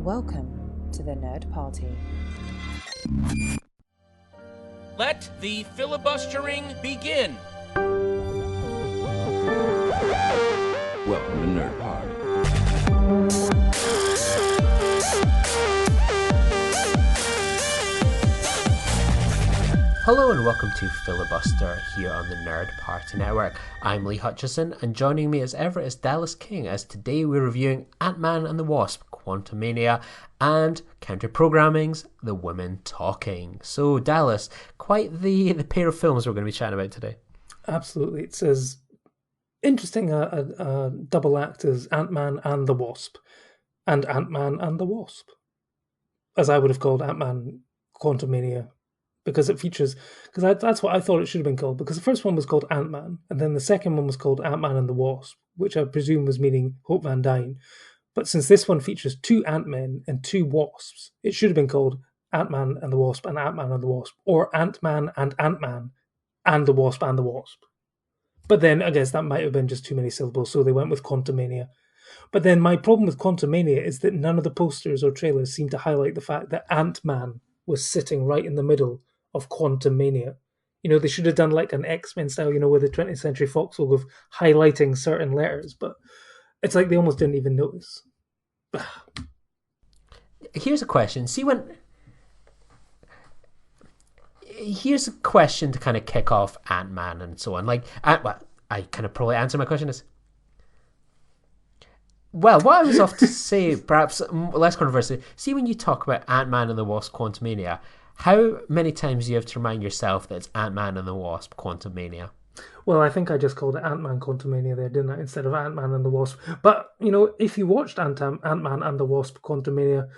Welcome to the Nerd Party. Let the filibustering begin. Welcome to Nerd Party. Hello and welcome to Filibuster here on the Nerd Party Network. I'm Lee Hutchison, and joining me as ever is Dallas King, as today we're reviewing Ant-Man and the Wasp, Quantumania, and Counter-Programming's The Women Talking. So Dallas, quite the pair of films we're going to be chatting about today. Absolutely. It's as interesting a double act as Ant-Man and the Wasp, and Ant-Man and the Wasp, as I would have called Ant-Man Quantumania. Because it features, that's what I thought it should have been called, because the first one was called Ant-Man, and then the second one was called Ant-Man and the Wasp, which I presume was meaning Hope Van Dyne. But since this one features two Ant-Men and two Wasps, it should have been called Ant-Man and the Wasp and Ant-Man and the Wasp, or Ant-Man and the Wasp and the Wasp. But then I guess that might have been just too many syllables, so they went with Quantumania. But then my problem with Quantumania is that none of the posters or trailers seem to highlight the fact that Ant-Man was sitting right in the middle of Quantumania. You know, they should have done like an X-Men style, you know, with the 20th Century Fox logo of highlighting certain letters, but it's like they almost didn't even notice. Here's a question. Here's a question to kind of kick off Ant-Man and so on. Like, I kind of probably answer my question is, well, what I was off to say, perhaps less controversial, see when you talk about Ant-Man and the Wasp Quantumania, how many times do you have to remind yourself that it's Ant-Man and the Wasp Quantumania? Well, I think I just called it Ant-Man Quantumania there, didn't I, instead of Ant-Man and the Wasp. But, you know, if you watched Ant-Man and the Wasp Quantumania,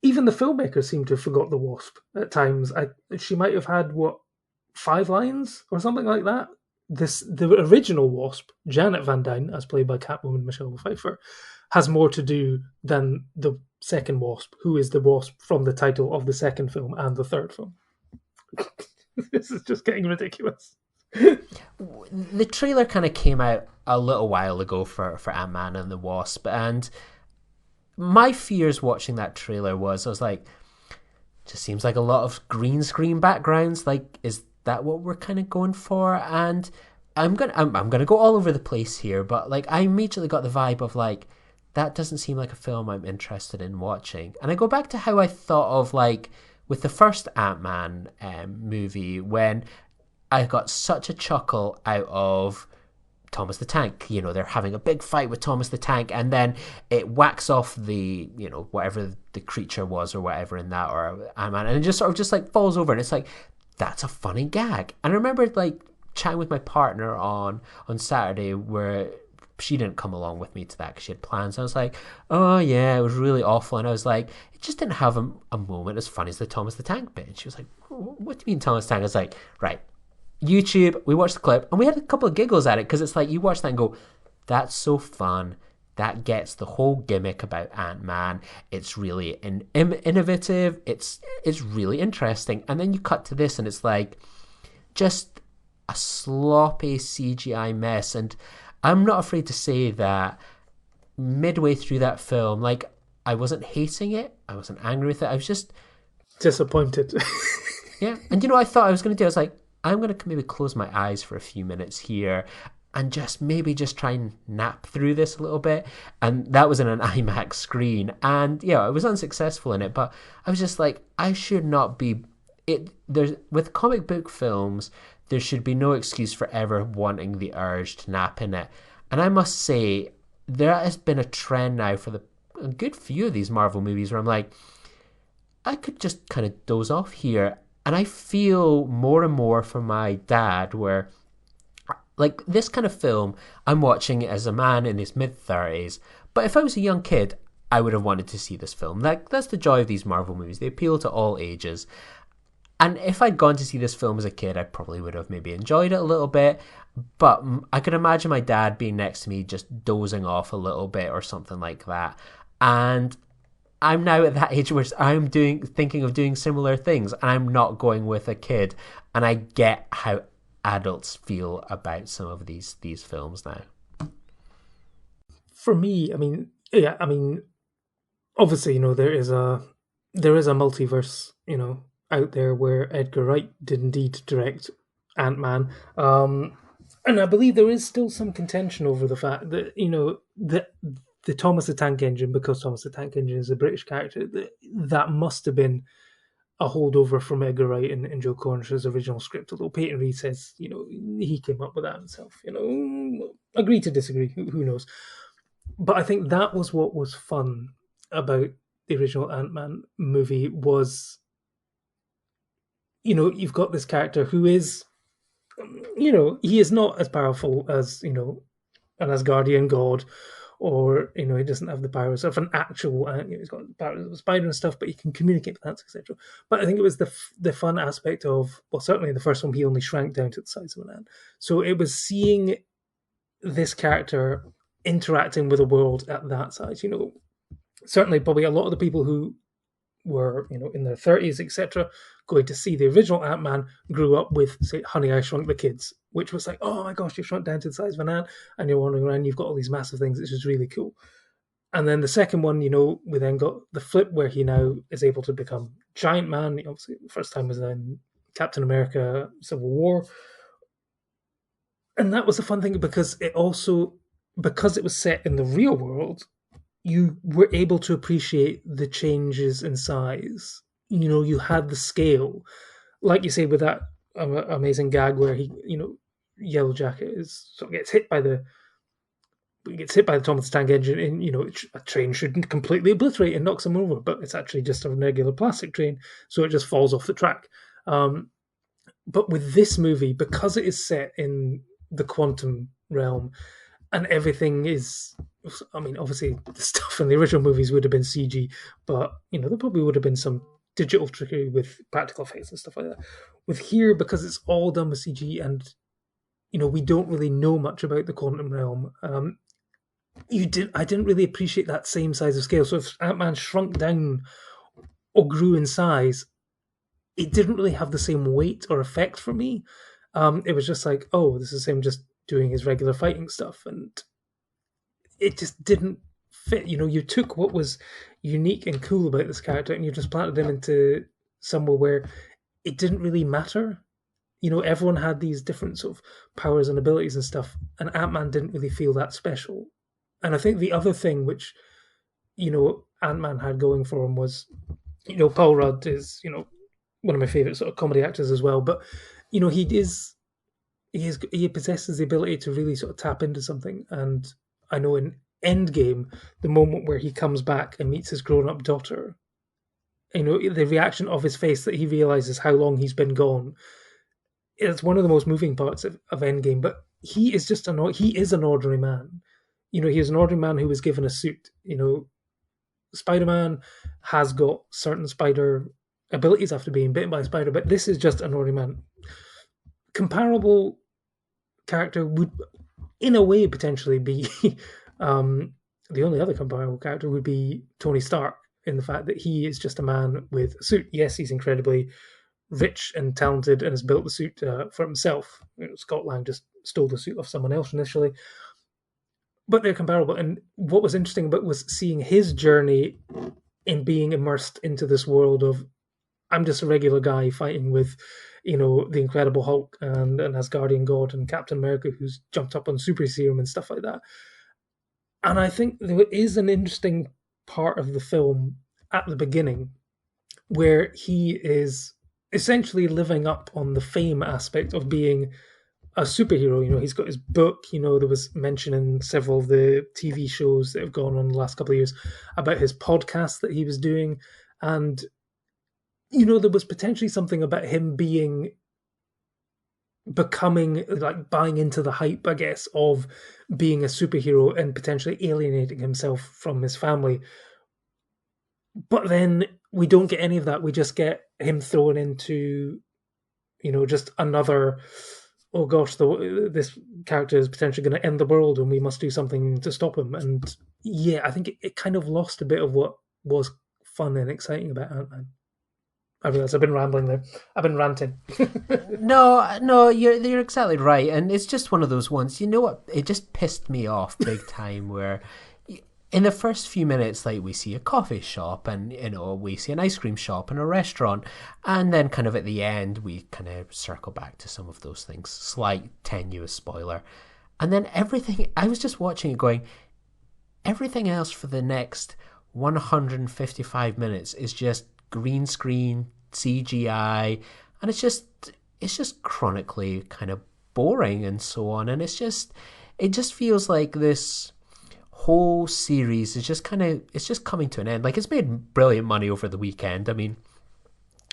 even the filmmakers seem to have forgot the Wasp at times. She might have had, 5 lines or something like that? The original Wasp, Janet Van Dyne, as played by Catwoman Michelle Pfeiffer, has more to do than the second Wasp, who is the Wasp from the title of the second film and the third film. This is just getting ridiculous. The trailer kind of came out a little while ago for Ant-Man and the Wasp, and my fears watching that trailer was, I was like, just seems like a lot of green screen backgrounds. Like, is that what we're kind of going for? And I'm gonna go all over the place here, but like I immediately got the vibe of like, that doesn't seem like a film I'm interested in watching. And I go back to how I thought of like with the first Ant-Man movie, when I got such a chuckle out of Thomas the Tank. You know, they're having a big fight with Thomas the Tank, and then it whacks off the, you know, whatever the creature was or whatever in that, or Ant-Man, and it just sort of just like falls over, and it's like, that's a funny gag. And I remember like chatting with my partner on Saturday, where she didn't come along with me to that because she had plans. I was like, oh yeah, it was really awful. And I was like, it just didn't have a moment as funny as the Thomas the Tank bit. And she was like, what do you mean Thomas the Tank? I was like, right, YouTube, we watched the clip and we had a couple of giggles at it, because it's like you watch that and go, that's so fun. That gets the whole gimmick about Ant-Man. It's really innovative. It's really interesting. And then you cut to this and it's like just a sloppy CGI mess. And I'm not afraid to say that midway through that film, like, I wasn't hating it. I wasn't angry with it. I was just disappointed. Yeah. And you know what I thought I was going to do? I was like, I'm going to maybe close my eyes for a few minutes here and just try and nap through this a little bit. And that was in an IMAX screen. And yeah, I was unsuccessful in it, but I was just like, I should not be... With comic book films, there should be no excuse for ever wanting the urge to nap in it. And I must say, there has been a trend now for a good few of these Marvel movies where I'm like, I could just kind of doze off here. And I feel more and more for my dad, where like this kind of film, I'm watching it as a man in his mid-30s. But if I was a young kid, I would have wanted to see this film. That's the joy of these Marvel movies. They appeal to all ages. And if I'd gone to see this film as a kid, I probably would have maybe enjoyed it a little bit. But I could imagine my dad being next to me just dozing off a little bit or something like that. And I'm now at that age where I'm thinking of doing similar things, and I'm not going with a kid. And I get how adults feel about some of these films now. For me, I mean, obviously, there is a multiverse, out there where Edgar Wright did indeed direct Ant-Man. And I believe there is still some contention over the fact that, the Thomas the Tank Engine, because Thomas the Tank Engine is a British character, that must have been a holdover from Edgar Wright and Joe Cornish's original script, although Peyton Reed says, he came up with that himself. Agree to disagree, who knows. But I think that was what was fun about the original Ant-Man movie was, you've got this character who is, he is not as powerful as, an Asgardian god, or, he doesn't have the powers of an actual ant. He's got the powers of a spider and stuff, but he can communicate with ants, etc. But I think it was the fun aspect of, well, certainly in the first one, he only shrank down to the size of an ant. So it was seeing this character interacting with the world at that size. Certainly probably a lot of the people who were, in their 30s, etc., going to see the original Ant-Man grew up with, say, Honey, I Shrunk the Kids, which was like, oh my gosh, you've shrunk down to the size of an ant, and you're wandering around, you've got all these massive things, which is really cool. And then the second one, we then got the flip where he now is able to become Giant Man. Obviously, the first time was in Captain America Civil War. And that was the fun thing, because it was set in the real world, you were able to appreciate the changes in size. You had the scale. Like you say, with that amazing gag where he, Yellow Jacket gets hit by the Thomas the Tank Engine, and, a train shouldn't completely obliterate and knocks him over, but it's actually just a regular plastic train, so it just falls off the track. But with this movie, because it is set in the quantum realm, and everything is, obviously the stuff in the original movies would have been CG, but, there probably would have been some digital trickery with practical effects and stuff like that. With here, because it's all done with CG, and, we don't really know much about the quantum realm, I didn't really appreciate that same size of scale. So if Ant-Man shrunk down or grew in size, it didn't really have the same weight or effect for me. It was just like, oh, this is him just doing his regular fighting stuff, and it just didn't fit. You took what was unique and cool about this character and you just planted him into somewhere where it didn't really matter. Everyone had these different sort of powers and abilities and stuff, and Ant-Man didn't really feel that special. And I think the other thing which, Ant-Man had going for him was, Paul Rudd is, one of my favourite sort of comedy actors as well, but, he possesses the ability to really sort of tap into something. And I know in Endgame, the moment where he comes back and meets his grown-up daughter, the reaction of his face that he realizes how long he's been gone, it's one of the most moving parts of Endgame. But he is just he is an ordinary man. He is an ordinary man who was given a suit. Spider-Man has got certain spider abilities after being bitten by a spider, but this is just an ordinary man. Comparable character would, in a way, potentially be the only other comparable character would be Tony Stark, in the fact that he is just a man with a suit. Yes, he's incredibly rich and talented and has built the suit for himself. Scott Lang just stole the suit off someone else initially, but they're comparable. And what was interesting about was seeing his journey in being immersed into this world of, I'm just a regular guy fighting with, the Incredible Hulk and an Asgardian god and Captain America who's jumped up on super serum and stuff like that. And I think there is an interesting part of the film at the beginning where he is essentially living up on the fame aspect of being a superhero. He's got his book, there was mention in several of the TV shows that have gone on the last couple of years about his podcast that he was doing. And there was potentially something about him becoming, like, buying into the hype, I guess, of being a superhero and potentially alienating himself from his family. But then we don't get any of that. We just get him thrown into, just another, oh gosh, this character is potentially going to end the world and we must do something to stop him. And yeah, I think it kind of lost a bit of what was fun and exciting about Ant-Man. I realize I've been rambling there. I've been ranting. No, you're exactly right, and it's just one of those ones. You know what? It just pissed me off big time. Where in the first few minutes, like we see a coffee shop and, we see an ice cream shop and a restaurant. And then kind of at the end, we kind of circle back to some of those things. Slight tenuous spoiler. And then everything, I was just watching it going, everything else for the next 155 minutes is just green screen, CGI, and it's just chronically kind of boring and so on. And it just feels like this whole series is just it's just coming to an end. Like, it's made brilliant money over the weekend. I mean,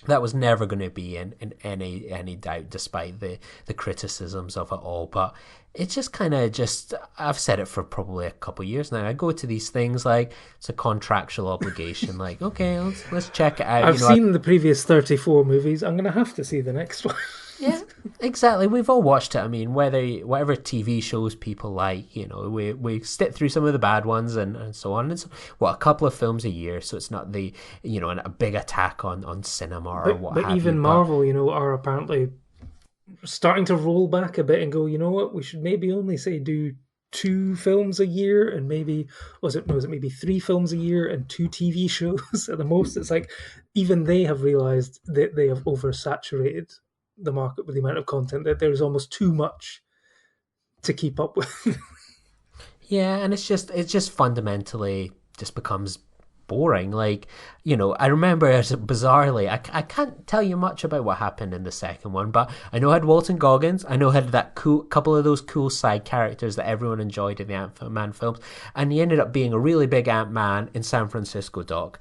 that was never going to be in any doubt, despite the criticisms of it all. But it's just I've said it for probably a couple of years now. I go to these things like it's a contractual obligation. Like, okay, let's check it out. I've seen the previous 34 movies. I'm going to have to see the next one. Yeah, exactly. We've all watched it. I mean, whatever TV shows people like, we stick through some of the bad ones and so on. It's a couple of films a year, so it's not a big attack on cinema or what have you. But even Marvel, are apparently starting to roll back a bit and go, you know what, we should maybe only say do 2 films a year, and maybe was it maybe 3 films a year and 2 TV shows at the most. It's like even they have realized that they have oversaturated the market with the amount of content, that there's almost too much to keep up with. Yeah, and it just fundamentally just becomes boring. Like, I remember bizarrely, I can't tell you much about what happened in the second one, but I know it had Walton Goggins. I know it had that couple of those cool side characters that everyone enjoyed in the Ant-Man films, and he ended up being a really big Ant-Man in San Francisco, Doc.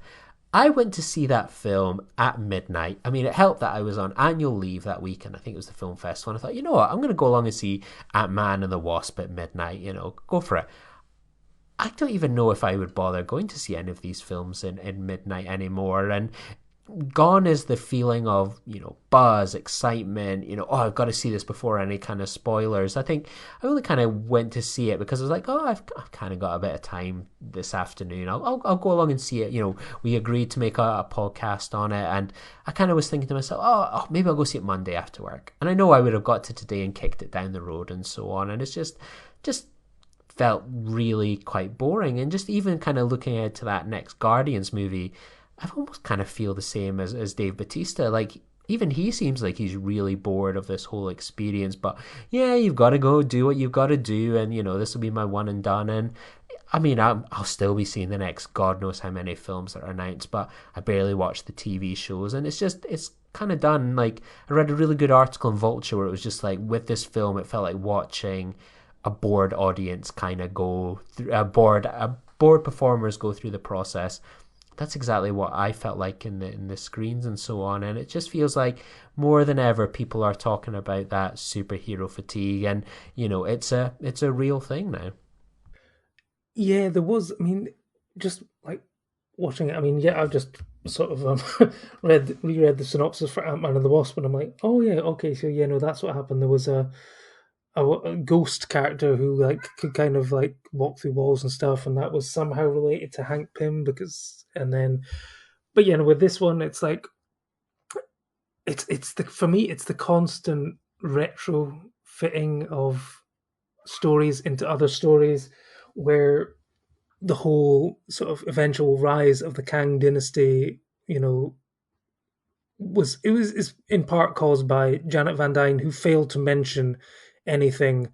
I went to see that film at midnight. I mean, it helped that I was on annual leave that weekend. I think it was the film festival. And I thought, you know what? I'm going to go along and see Ant-Man and the Wasp at midnight. Go for it. I don't even know if I would bother going to see any of these films in midnight anymore. And gone is the feeling of, buzz, excitement, I've got to see this before any kind of spoilers. I think I only kind of went to see it because I was like, I've kind of got a bit of time this afternoon. I'll go along and see it. We agreed to make a podcast on it, and I kind of was thinking to myself, maybe I'll go see it Monday after work. And I know I would have got to today and kicked it down the road and so on. And it's just felt really quite boring. And just even kind of looking ahead to that next Guardians movie, I almost kind of feel the same as Dave Bautista. Like, even he seems like he's really bored of this whole experience. But yeah, you've got to go do what you've got to do, and this will be my one and done. And I mean, I'll still be seeing the next God knows how many films that are announced, but I barely watch the TV shows, and it's kind of done. Like, I read a really good article in Vulture where it was just like, with this film, it felt like watching a bored audience kind of go through bored performers go through the process. That's exactly what I felt like in the screens and so on. And it just feels like more than ever people are talking about that superhero fatigue, and it's a real thing now. Yeah, there was. I mean, just like watching it. I mean, yeah, I've just sort of reread the synopsis for Ant-Man and the Wasp, and I'm like, oh yeah, okay, so yeah, no, that's what happened. There was a ghost character who could kind of walk through walls and stuff, and that was somehow related to Hank Pym but with this one, it's like for me it's the constant retrofitting of stories into other stories, where the whole sort of eventual rise of the Kang dynasty, is in part caused by Janet Van Dyne, who failed to mention anything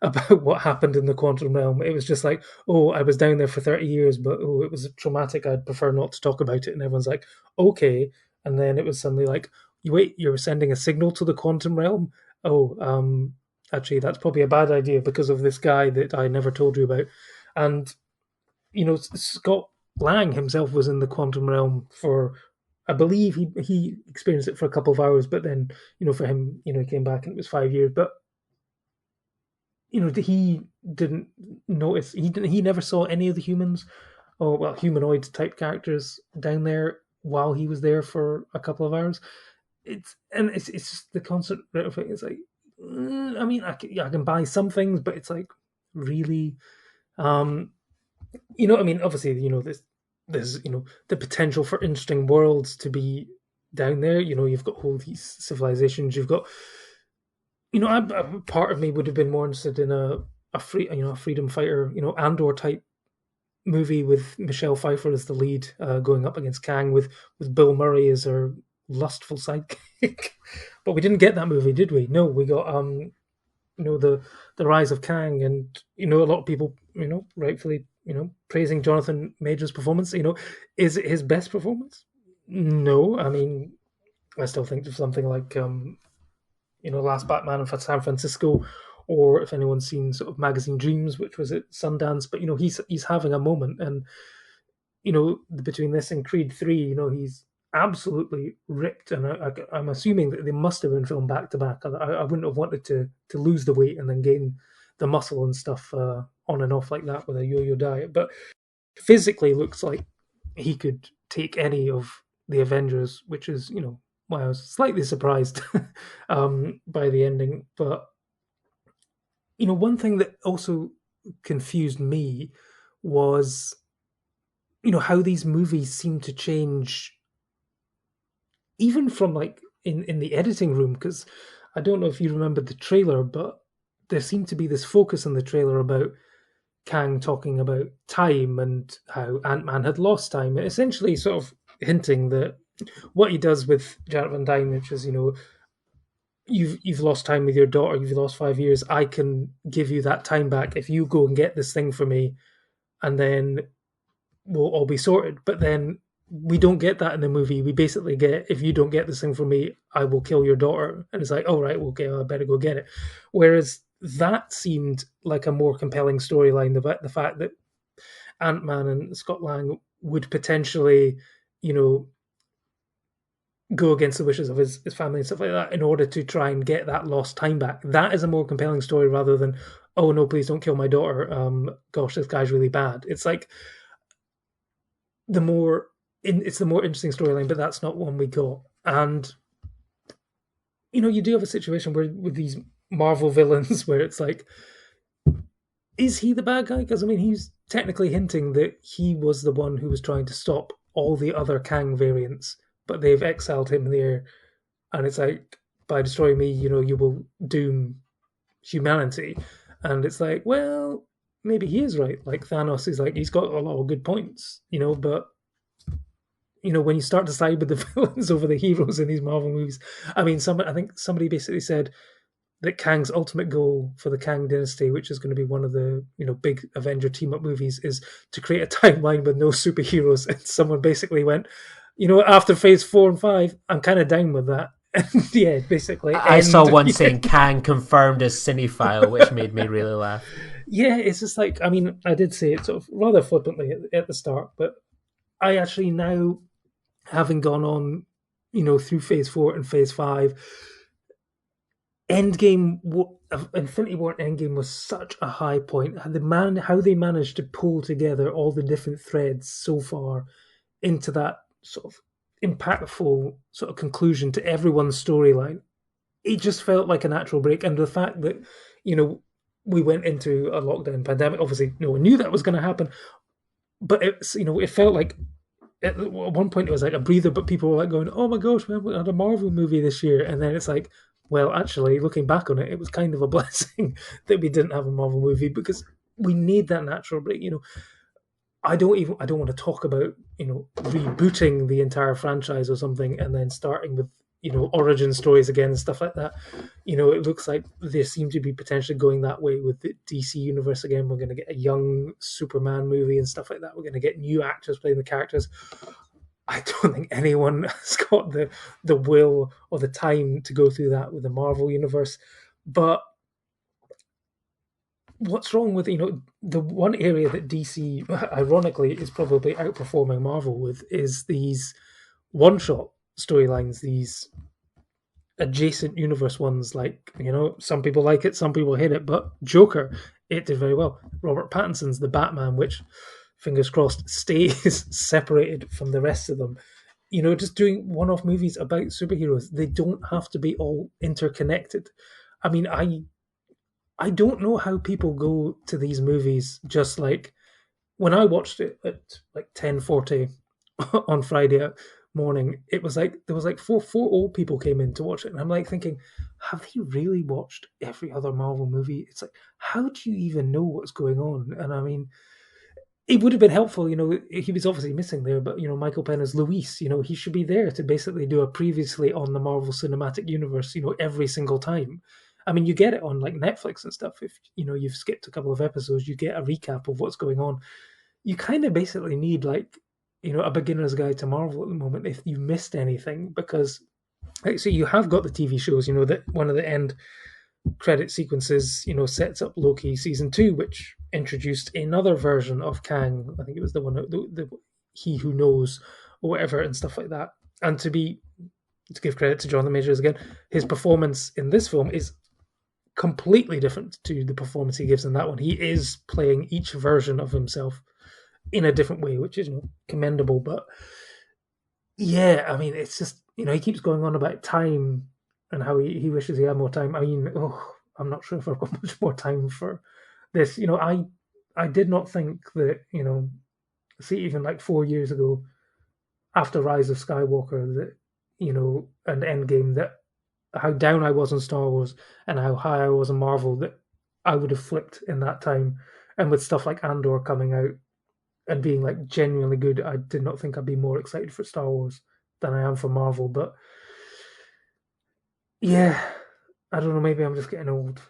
about what happened in the quantum realm. It was just like, I was down there for 30 years, but it was traumatic. I'd prefer not to talk about it. And everyone's like, okay. And then it was suddenly like, wait, you're sending a signal to the quantum realm? Actually, that's probably a bad idea because of this guy that I never told you about. And, Scott Lang himself was in the quantum realm for, I believe he experienced it for a couple of hours, but then, for him, he came back and it was 5 years. But he didn't notice. He never saw any of the humans, humanoid type characters down there while he was there for a couple of hours. It's just the constant thing. It's like, I mean, I can buy some things, but it's like, really, I mean, obviously, there's the potential for interesting worlds to be down there. You've got all these civilizations. You've got, part of me would have been more interested in a freedom fighter, Andor type movie with Michelle Pfeiffer as the lead, going up against Kang with Bill Murray as her lustful sidekick. But we didn't get that movie, did we? No, we got the rise of Kang, and a lot of people rightfully praising Jonathan Major's performance. Is it his best performance? No, I mean I still think of something like Last Batman in San Francisco, or if anyone's seen sort of Magazine Dreams, which was at Sundance. But he's having a moment, and between this and Creed 3, he's absolutely ripped, and I'm assuming that they must have been filmed back to back. I wouldn't have wanted to lose the weight and then gain the muscle and stuff on and off like that with a yo-yo diet. But physically looks like he could take any of the Avengers, which is why I was slightly surprised by the ending. But one thing that also confused me was how these movies seem to change, even from like in the editing room. Because I don't know if you remember the trailer, but there seemed to be this focus in the trailer about Kang talking about time and how Ant-Man had lost time, essentially sort of hinting that what he does with Janet Van Dyne, which is you've lost time with your daughter, you've lost 5 years, I can give you that time back if you go and get this thing for me, and then we'll all be sorted. But then we don't get that in the movie. We basically get, if you don't get this thing from me, I will kill your daughter. And it's like, all right, okay, I better go get it. Whereas that seemed like a more compelling storyline, the fact that Ant-Man and Scott Lang would potentially, go against the wishes of his family and stuff like that in order to try and get that lost time back. That is a more compelling story rather than, oh no, please don't kill my daughter. Gosh, this guy's really bad. It's like it's the more interesting storyline, but that's not one we got. And you do have a situation where with these Marvel villains where it's like, is he the bad guy? Because I mean, he's technically hinting that he was the one who was trying to stop all the other Kang variants, but they've exiled him there, and it's like, by destroying me, you will doom humanity. And it's like, well, maybe he is right. Like Thanos is like, he's got a lot of good points, but when you start to side with the villains over the heroes in these Marvel movies, I mean, I think somebody basically said that Kang's ultimate goal for the Kang Dynasty, which is going to be one of the big Avenger team up movies, is to create a timeline with no superheroes. And someone basically went, after Phase 4 and 5, I'm kind of down with that. And yeah, basically, I saw one saying Kang confirmed as cinephile, which made me really laugh. Yeah, it's just like, I mean, I did say it sort of rather flippantly at the start, but I actually now, having gone on, through Phase 4 and Phase 5, Infinity War and Endgame was such a high point. How they managed to pull together all the different threads so far into that sort of impactful sort of conclusion to everyone's storyline. It just felt like a natural break. And the fact that, we went into a lockdown pandemic, obviously no one knew that was going to happen, but it's, it felt like at one point it was like a breather, but people were like going, oh my gosh, we had a Marvel movie this year. And then it's like, well, actually, looking back on it, it was kind of a blessing that we didn't have a Marvel movie, because we need that natural break. I don't want to talk about, rebooting the entire franchise or something and then starting with, origin stories again and stuff like that. It looks like they seem to be potentially going that way with the DC universe again. We're going to get a young Superman movie and stuff like that. We're going to get new actors playing the characters. I don't think anyone has got the will or the time to go through that with the Marvel universe. But what's wrong with, the one area that DC, ironically, is probably outperforming Marvel with is these one-shot storylines, these adjacent universe ones. Like, some people like it, some people hate it, but Joker, it did very well. Robert Pattinson's The Batman, which, fingers crossed, stays separated from the rest of them. Just doing one-off movies about superheroes. They don't have to be all interconnected. I mean, I don't know how people go to these movies. Just like when I watched it at like 10:40 on Friday morning, it was like there was like four old people came in to watch it, and I'm like thinking, have they really watched every other Marvel movie? It's like, how do you even know what's going on? And I mean, it would have been helpful, he was obviously missing there, but, Michael Pena's Luis, he should be there to basically do a previously on the Marvel Cinematic Universe, every single time. I mean, you get it on like Netflix and stuff. If, you've skipped a couple of episodes, you get a recap of what's going on. You kind of basically need like, a beginner's guide to Marvel at the moment if you missed anything, because like, so you have got the TV shows, that one of the end credit sequences, sets up Loki season 2, which introduced another version of Kang. I think it was the one, the He Who Knows, or whatever, and stuff like that. And to give credit to Jonathan Majors again, his performance in this film is completely different to the performance he gives in that one. He is playing each version of himself in a different way, which is commendable. But yeah, I mean, it's just, he keeps going on about time and how he wishes he had more time. I mean, I'm not sure if I've got much more time for this. I did not think that, see, even like 4 years ago, after Rise of Skywalker, that, and Endgame, that how down I was on Star Wars and how high I was on Marvel, that I would have flipped in that time. And with stuff like Andor coming out and being like genuinely good, I did not think I'd be more excited for Star Wars than I am for Marvel. But yeah, I don't know, maybe I'm just getting old.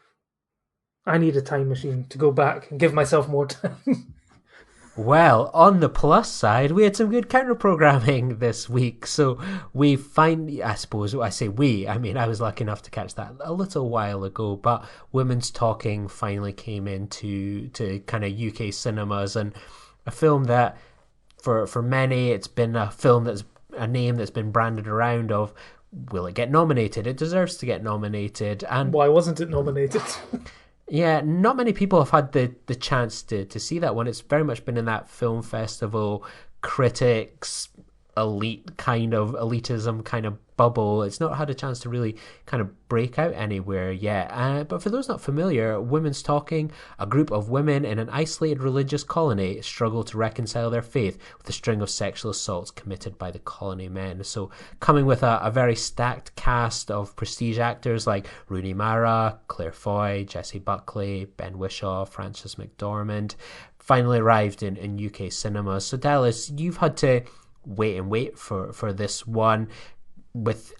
I need a time machine to go back and give myself more time. Well, on the plus side, we had some good counter-programming this week. So we I suppose, I say we, I mean, I was lucky enough to catch that a little while ago, but Women's Talking finally came into kind of UK cinemas, and a film that, for many, it's been a film that's a name that's been branded around of, will it get nominated? It deserves to get nominated. And why wasn't it nominated? Yeah, not many people have had the chance to see that one. It's very much been in that film festival, critics, elitism kind of bubble. It's not had a chance to really kind of break out anywhere yet. But for those not familiar, Women's Talking, a group of women in an isolated religious colony struggle to reconcile their faith with a string of sexual assaults committed by the colony men. So coming with a very stacked cast of prestige actors like Rooney Mara, Claire Foy, Jessie Buckley, Ben Whishaw, Frances McDormand, finally arrived in UK cinemas. So Dallas, you've had to wait for this one,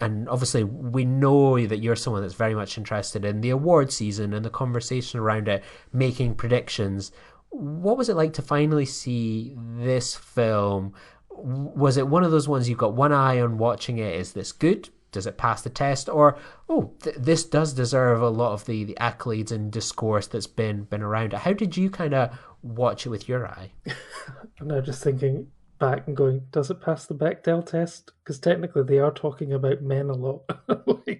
and obviously we know that you're someone that's very much interested in the award season and the conversation around it, making predictions. What was it like to finally see this film? Was it one of those ones you've got one eye on watching it? Is this good? Does it pass the test? Or this does deserve a lot of the accolades and discourse that's been around it? How did you kind of watch it with your eye? I'm now just thinking back and going, does it pass the Bechdel test? Because technically they are talking about men a lot. They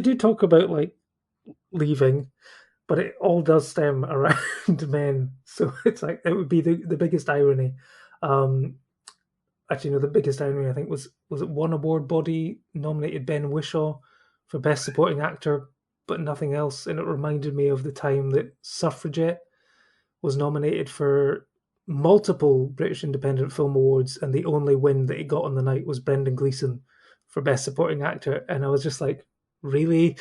do talk about like leaving, but it all does stem around men. So it's like, it would be the biggest irony. Actually, no, the biggest irony I think was it one award body nominated Ben Whishaw for Best Supporting Actor, but nothing else. And it reminded me of the time that Suffragette was nominated for multiple British Independent Film Awards, and the only win that he got on the night was Brendan Gleeson for Best Supporting Actor. And I was just like, really?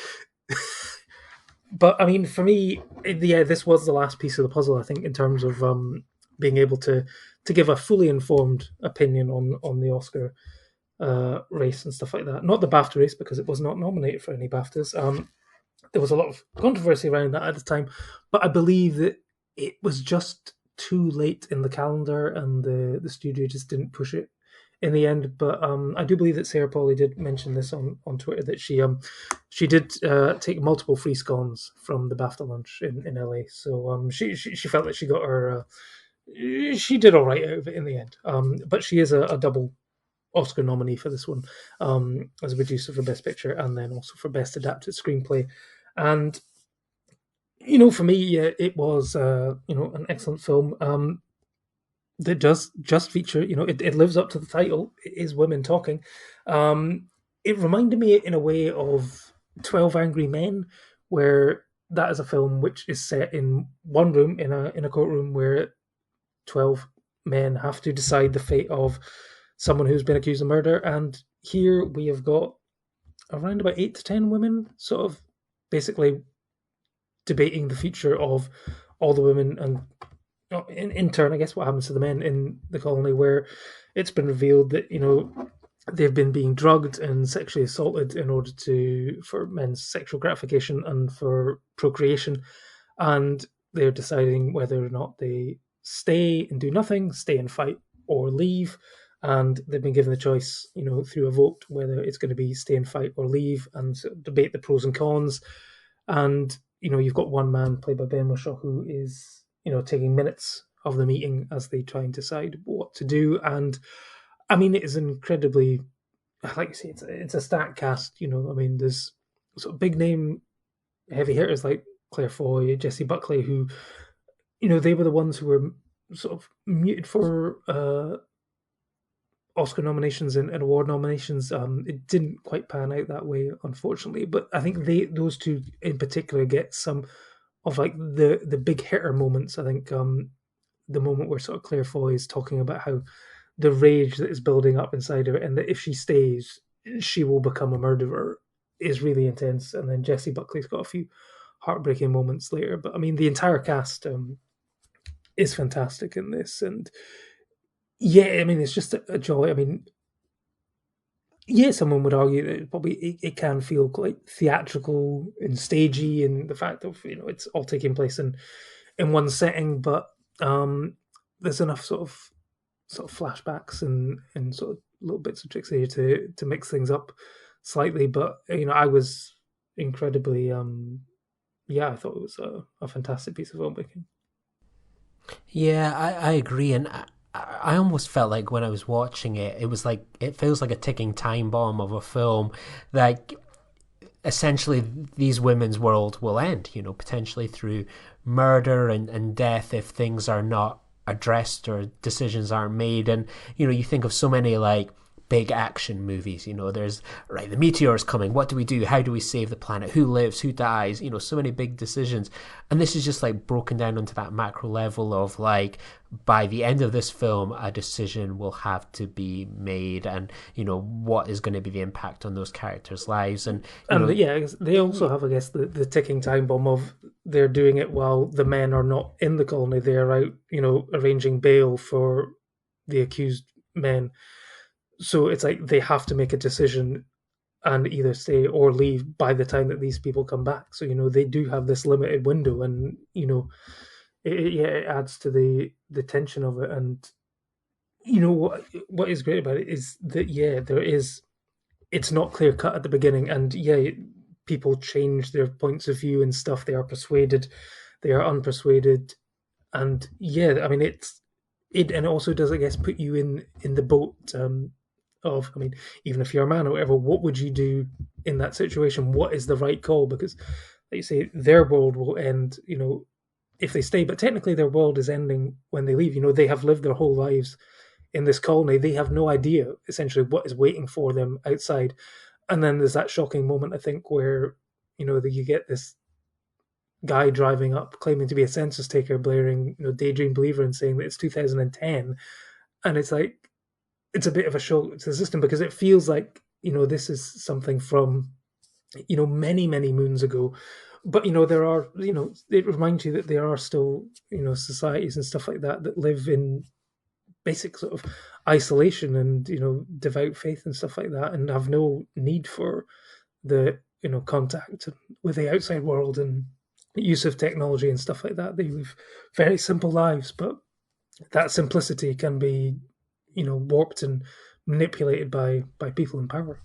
But I mean, for me, this was the last piece of the puzzle, I think, in terms of being able to give a fully informed opinion on the Oscar race and stuff like that. Not the BAFTA race, because it was not nominated for any BAFTAs. There was a lot of controversy around that at the time, but I believe that it was just too late in the calendar, and the studio just didn't push it in the end. But I do believe that Sarah Polley did mention this on Twitter, that she did take multiple free scones from the BAFTA lunch in LA. So she felt that she got her she did all right out of it in the end. But she is a double Oscar nominee for this one, as a producer for Best Picture and then also for Best Adapted Screenplay. And for me, it was an excellent film that does just feature, it lives up to the title. It is women talking. It reminded me in a way of 12 Angry Men, where that is a film which is set in one room in a courtroom where 12 men have to decide the fate of someone who's been accused of murder. And here we have got around about 8 to 10 women sort of basically debating the future of all the women and in turn, I guess what happens to the men in the colony, where it's been revealed that they've been being drugged and sexually assaulted in order for men's sexual gratification and for procreation, and they're deciding whether or not they stay and do nothing, stay and fight, or leave. And they've been given the choice, through a vote, whether it's going to be stay and fight or leave, and sort of debate the pros and cons. And you've got one man played by Ben Whishaw who is taking minutes of the meeting as they try and decide what to do. And I mean, it is incredibly, like you say, it's a stacked cast. There's sort of big name heavy hitters like Claire Foy, Jessie Buckley, who they were the ones who were sort of muted for Oscar nominations and award nominations. It didn't quite pan out that way, unfortunately. But I think those two in particular get some of like the big hitter moments. I think the moment where sort of Claire Foy is talking about how the rage that is building up inside her, and that if she stays, she will become a murderer, is really intense. And then Jessie Buckley's got a few heartbreaking moments later. But I mean, the entire cast is fantastic in this, and yeah, I mean, it's just a joy. I mean, yeah, someone would argue that it can feel quite theatrical and stagey, in the fact of it's all taking place in one setting, but there's enough sort of flashbacks and sort of little bits of tricks here to mix things up slightly. But I was incredibly I thought it was a fantastic piece of filmmaking. Yeah, I agree, and I almost felt like when I was watching it, it feels like a ticking time bomb of a film. Like, essentially, these women's world will end, potentially through murder and death if things are not addressed or decisions aren't made. And you think of so many like big action movies, there's the meteor's coming, what do we do, how do we save the planet, who lives, who dies, so many big decisions. And this is just like broken down onto that macro level of like, by the end of this film a decision will have to be made, and what is going to be the impact on those characters' lives. And yeah, they also have, I guess, the ticking time bomb of they're doing it while the men are not in the colony. They're out arranging bail for the accused men. So it's like they have to make a decision and either stay or leave by the time that these people come back. So they do have this limited window, and it adds to the tension of it. And what is great about it is that it's not clear cut at the beginning, and people change their points of view and stuff. They are persuaded, they are unpersuaded, and I mean it also does, I guess, put you in the boat. Of, I mean, even if you're a man or whatever, what would you do in that situation? What is the right call? Because, like you say, their world will end, if they stay. But technically, their world is ending when they leave. They have lived their whole lives in this colony. They have no idea, essentially, what is waiting for them outside. And then there's that shocking moment, I think, where, that you get this guy driving up, claiming to be a census taker, blaring, Daydream Believer, and saying that it's 2010. And it's like, it's a bit of a shock to the system, because it feels like this is something from many moons ago. But there are it reminds you that there are still societies and stuff like that live in basic sort of isolation and devout faith and stuff like that, and have no need for the contact with the outside world and use of technology and stuff like that. They live very simple lives, but that simplicity can be warped and manipulated by people in power.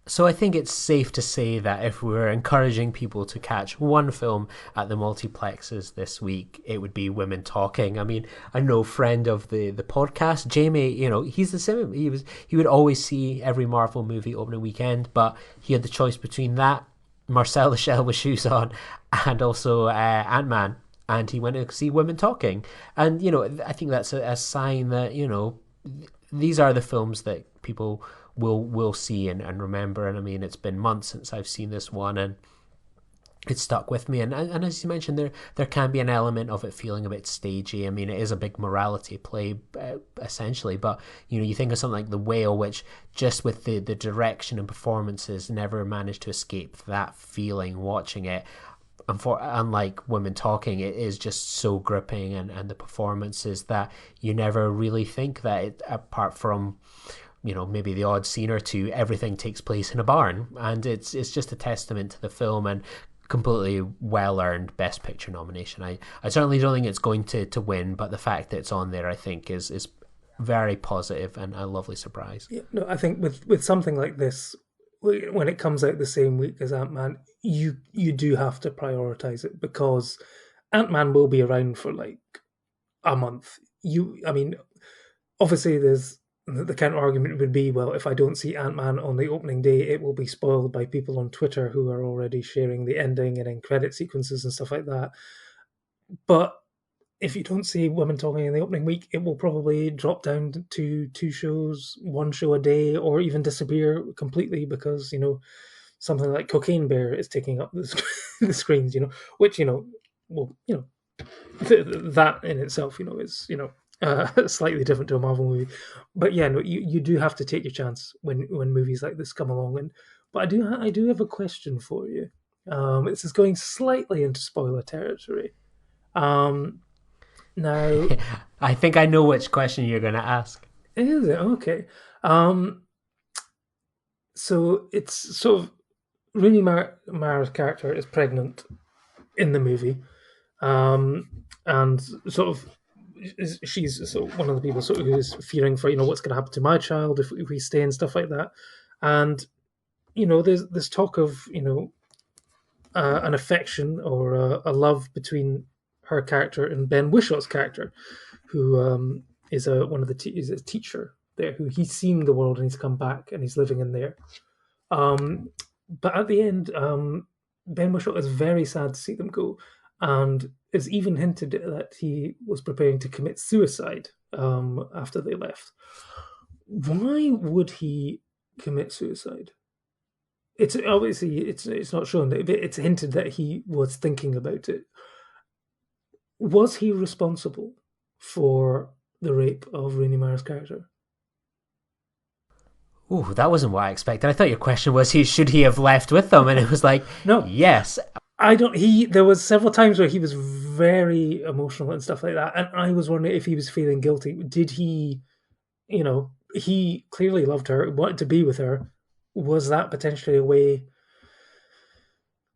So I think it's safe to say that if we were encouraging people to catch one film at the multiplexes this week, it would be Women Talking. I mean, I know a friend of the podcast, Jamie, he's the same. He would always see every Marvel movie opening weekend, but he had the choice between that, Marcel the Shell with shoes on, and also Ant-Man. And he went to see Women Talking. And, I think that's a sign that, these are the films that people will see and remember. And I mean, it's been months since I've seen this one, and it stuck with me. And as you mentioned, there can be an element of it feeling a bit stagey. I mean, it is a big morality play, essentially. But, you think of something like The Whale, which just with the direction and performances never managed to escape that feeling watching it. unlike Women Talking, it is just so gripping, and the performances that you never really think that it, apart from maybe the odd scene or two, everything takes place in a barn, and it's just a testament to the film, and completely well earned Best Picture nomination. I certainly don't think it's going to win, but the fact that it's on there, I think, is very positive and a lovely surprise. Yeah, no, I think with something like this, when it comes out the same week as Ant-Man, you do have to prioritize it, because Ant-Man will be around for like a month. I mean, obviously there's the counter argument would be, well, if I don't see Ant-Man on the opening day, it will be spoiled by people on Twitter who are already sharing the ending and end credit sequences and stuff like that. But if you don't see Women Talking in the opening week, it will probably drop down to 2 shows, 1 show a day, or even disappear completely, because something like Cocaine Bear is taking up the screens. Which well, that in itself, is slightly different to a Marvel movie. But yeah, no, you do have to take your chance when movies like this come along. But I do have a question for you. This is going slightly into spoiler territory. Now, I think I know which question you're going to ask. Is it? Okay. So it's sort of Rooney Mara's character is pregnant in the movie, and sort of she's sort of one of the people sort of who's fearing for what's going to happen to my child if we stay and stuff like that, and there's talk of an affection or a love between her character and Ben Wishaw's character, who is is a teacher there, who he's seen the world and he's come back and he's living in there. But at the end, Ben Whishaw is very sad to see them go, and it's even hinted that he was preparing to commit suicide after they left. Why would he commit suicide? It's obviously it's not shown. It's hinted that he was thinking about it. Was he responsible for the rape of Rooney Mara's character? Ooh, that wasn't what I expected. I thought your question was, should he have left with them? And it was like, no, yes. There was several times where he was very emotional and stuff like that, and I was wondering if he was feeling guilty. Did he, he clearly loved her, wanted to be with her. Was that potentially a way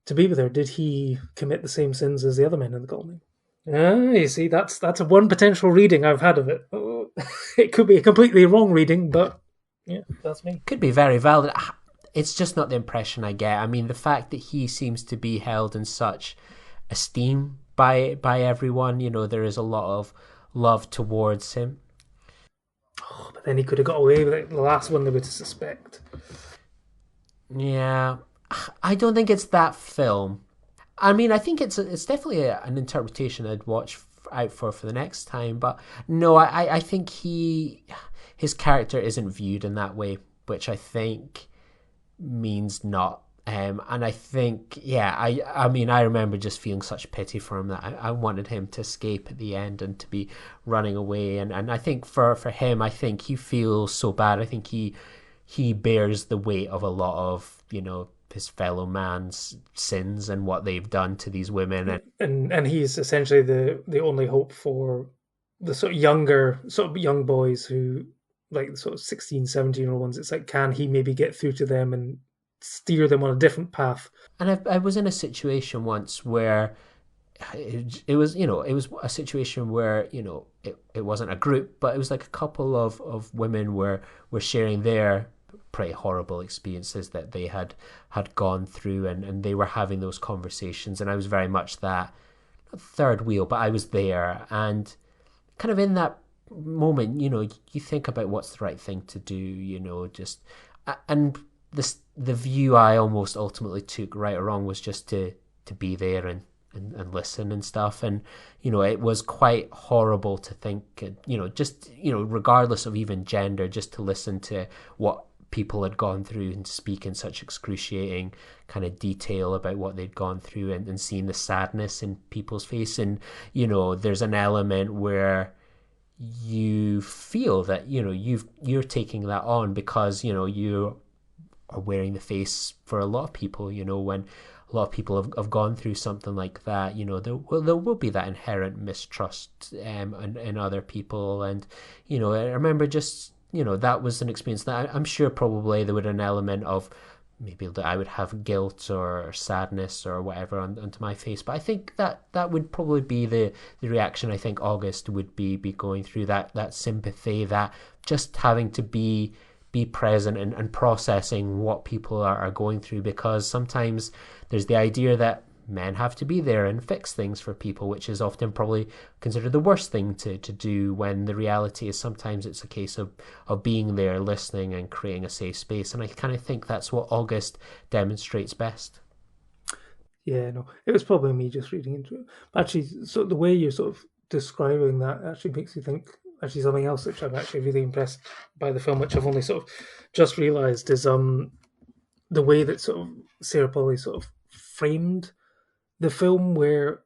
to be with her? Did he commit the same sins as the other men in the colony? You see, that's a one potential reading I've had of it. It could be a completely wrong reading, but yeah, that's me. Could be very valid. It's just not the impression I get. I mean, the fact that he seems to be held in such esteem by everyone, there is a lot of love towards him. Oh, but then he could have got away with it. The last one they were to suspect. Yeah, I don't think it's that film. I mean, I think it's definitely an interpretation I'd watch out for the next time. But no, I think his character isn't viewed in that way, which I think means not. And I think, yeah, I mean, I remember just feeling such pity for him that I wanted him to escape at the end and to be running away. And I think for him, I think he feels so bad. I think he bears the weight of a lot of, his fellow man's sins and what they've done to these women. And he's essentially the only hope for the sort of young boys who, like the sort of 16, 17-year-old ones. It's like, can he maybe get through to them and steer them on a different path? And I was in a situation once where it was a situation where, it wasn't a group, but it was like a couple of women were sharing their pretty horrible experiences that they had gone through, and they were having those conversations, and I was very much that, not third wheel, but I was there, and kind of in that moment, you think about what's the right thing to do, and the view I almost ultimately took, right or wrong, was just to be there and listen and stuff. And it was quite horrible to think, just regardless of even gender, just to listen to what people had gone through and speak in such excruciating kind of detail about what they'd gone through, and seeing the sadness in people's face. And there's an element where you feel that you're taking that on, because you are wearing the face for a lot of people, when a lot of people have gone through something like that. You know, there will be that inherent mistrust in other people. And, you know, I remember just, you know, that was an experience that I'm sure probably there would an element of maybe that I would have guilt or sadness or whatever onto my face. But I think that would probably be the reaction I think August would be going through, that sympathy, that just having to be present and processing what people are going through, because sometimes there's the idea that men have to be there and fix things for people, which is often probably considered the worst thing to do, when the reality is sometimes it's a case of being there, listening and creating a safe space. And I kind of think that's what August demonstrates best. Yeah, no, it was probably me just reading into it. Actually, so the way you're sort of describing that actually makes me think actually something else which I'm actually really impressed by the film, which I've only sort of just realised, is the way that sort of Sarah Polley sort of framed the film, where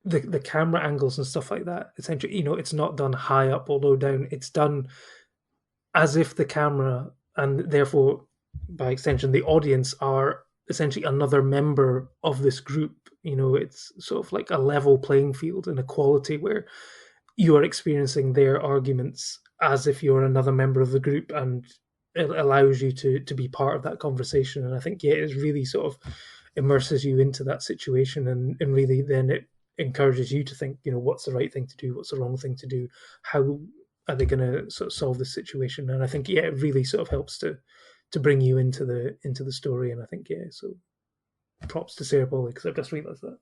the camera angles and stuff like that, essentially, you know, it's not done high up or low down. It's done as if the camera, and therefore by extension the audience, are essentially another member of this group. You know, it's sort of like a level playing field and equality, where you are experiencing their arguments as if you're another member of the group, and it allows you to be part of that conversation. And I think, yeah, it really sort of immerses you into that situation, and really then it encourages you to think, you know, what's the right thing to do, what's the wrong thing to do, how are they going to sort of solve this situation. And I think, yeah, it really sort of helps to bring you into the story. And I think, yeah, so props to Sarah Polley, because I've just realised that.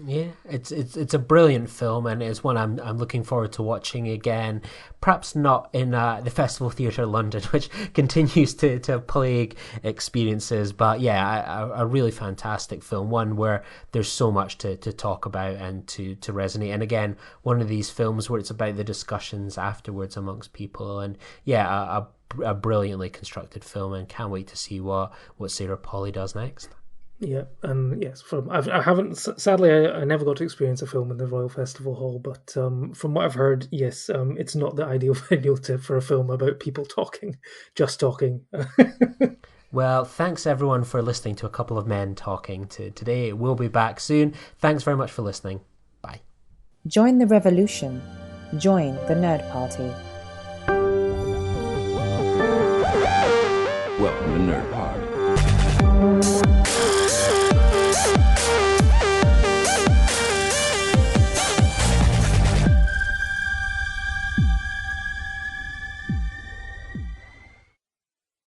Yeah, it's a brilliant film, and it's one I'm looking forward to watching again. Perhaps not in the Festival Theatre London, which continues to plague experiences, but yeah, a really fantastic film, one where there's so much to talk about and to resonate. And again, one of these films where it's about the discussions afterwards amongst people, and yeah, a brilliantly constructed film, and can't wait to see what Sarah Polley does next. Yeah, and yes, I haven't, sadly, I never got to experience a film in the Royal Festival Hall, but from what I've heard, yes, it's not the ideal venue for a film about people talking, just talking. Well, thanks everyone for listening to a couple of men talking today. We'll be back soon. Thanks very much for listening. Bye. Join the revolution. Join the Nerd Party. Welcome to Nerd Party.